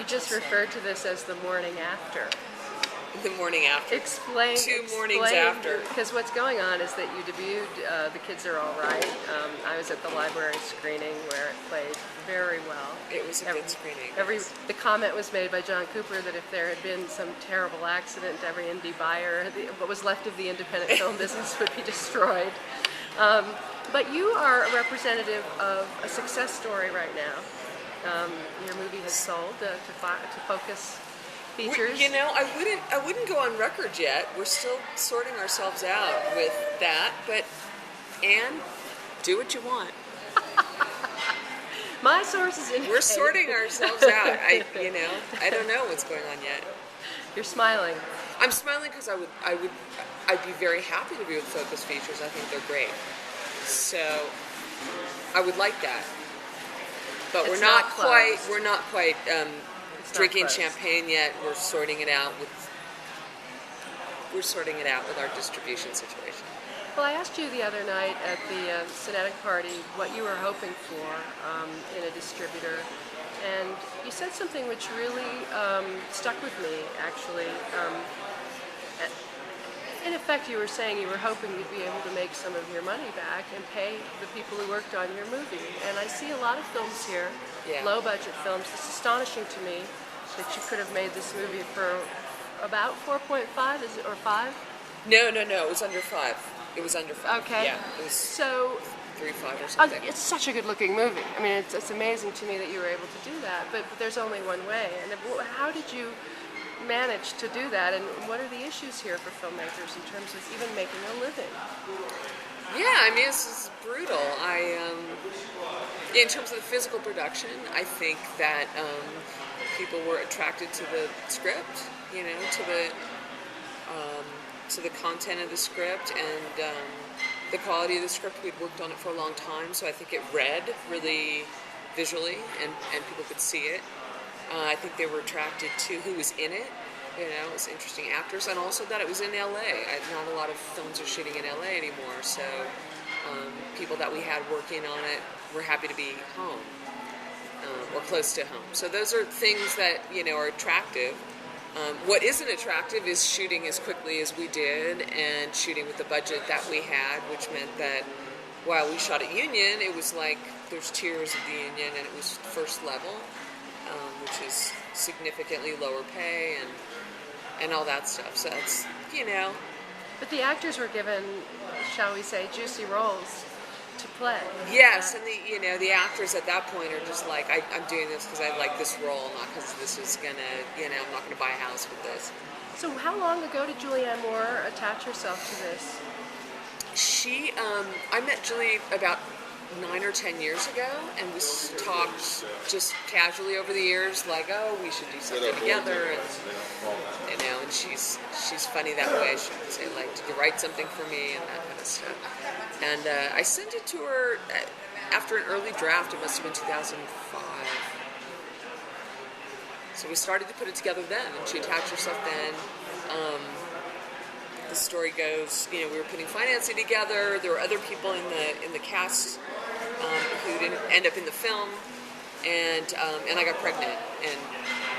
You just referred to this as the morning after. The morning after. Explain. Two mornings after. Because what's going on is that you debuted The Kids Are All Right. I was at the library screening where it played very well. It was a good screening. The comment was made by John Cooper that if there had been some terrible accident, every indie buyer, what was left of the independent film business would be destroyed. But you are a representative of a success story right now. Your movie has sold to Focus Features. I wouldn't go on record yet. We're still sorting ourselves out with that. But Anne, do what you want. My sources indicate. We're sorting ourselves out. I don't know what's going on yet. You're smiling. I'm smiling because I'd be very happy to be with Focus Features. I think they're great. So I would like that. But we're not quite drinking champagne yet. We're sorting it out with our distribution situation. Well, I asked you the other night at the Cinetic party what you were hoping for in a distributor, and you said something which really stuck with me, actually. In effect, you were saying you were hoping you'd be able to make some of your money back and pay the people who worked on your movie. And I see a lot of films here, low-budget films. It's astonishing to me that you could have made this movie for about 4.5, is it, or 5? No, it was under 5. It was under 5. Okay. Yeah, it was so 3.5 or something. It's such a good-looking movie. I mean, it's amazing to me that you were able to do that. But there's only one way. And how did you manage to do that? And what are the issues here for filmmakers in terms of even making a living? Yeah, I mean, this is brutal. In terms of the physical production, I think that people were attracted to the script, to the content of the script and the quality of the script. We'd worked on it for a long time, so I think it read really visually and people could see it. I think they were attracted to who was in it. It was interesting actors, and also that it was in L.A. Not a lot of films are shooting in L.A. anymore, so people that we had working on it were happy to be home or close to home. So those are things that are attractive. What isn't attractive is shooting as quickly as we did and shooting with the budget that we had, which meant that while we shot at Union, it was like there's tiers of the Union, and it was first level, which is significantly lower pay and all that stuff. So that's, But the actors were given, shall we say, juicy roles to play. Yes, and the actors at that point are just like, I'm doing this because I like this role, not because this is gonna, I'm not gonna buy a house with this. So how long ago did Julianne Moore attach herself to this? I met Julie about 9 or 10 years ago, and we talked just casually over the years, like, oh, we should do something together, and and she's funny that way. She would say, like, did you write something for me, and that kind of stuff. And I sent it to her after an early draft. It must have been 2005. So we started to put it together then, and she attached herself then. The story goes, we were putting financing together. There were other people in the cast who didn't end up in the film, and I got pregnant. And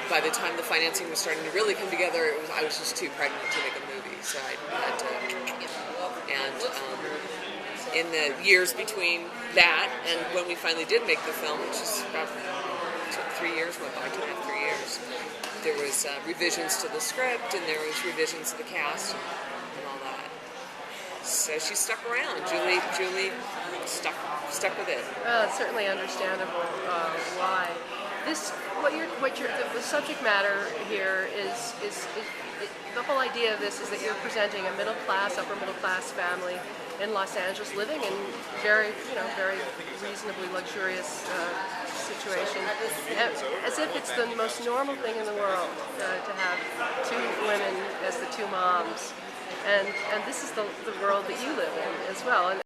by the time the financing was starting to really come together, I was just too pregnant to make a movie. So I had to, and in the years between that and when we finally did make the film, which is about 3 years went by, 2.5, 3 years. There was revisions to the script, and there was revisions to the cast and all that. So she stuck around. Julie stuck with it. Well, it's certainly understandable why. The subject matter here is the whole idea of this is that you're presenting a upper middle class family in Los Angeles living in very reasonably luxurious situation, as if it's the most normal thing in the world to have two women as the two moms, and this is the world that you live in as well. And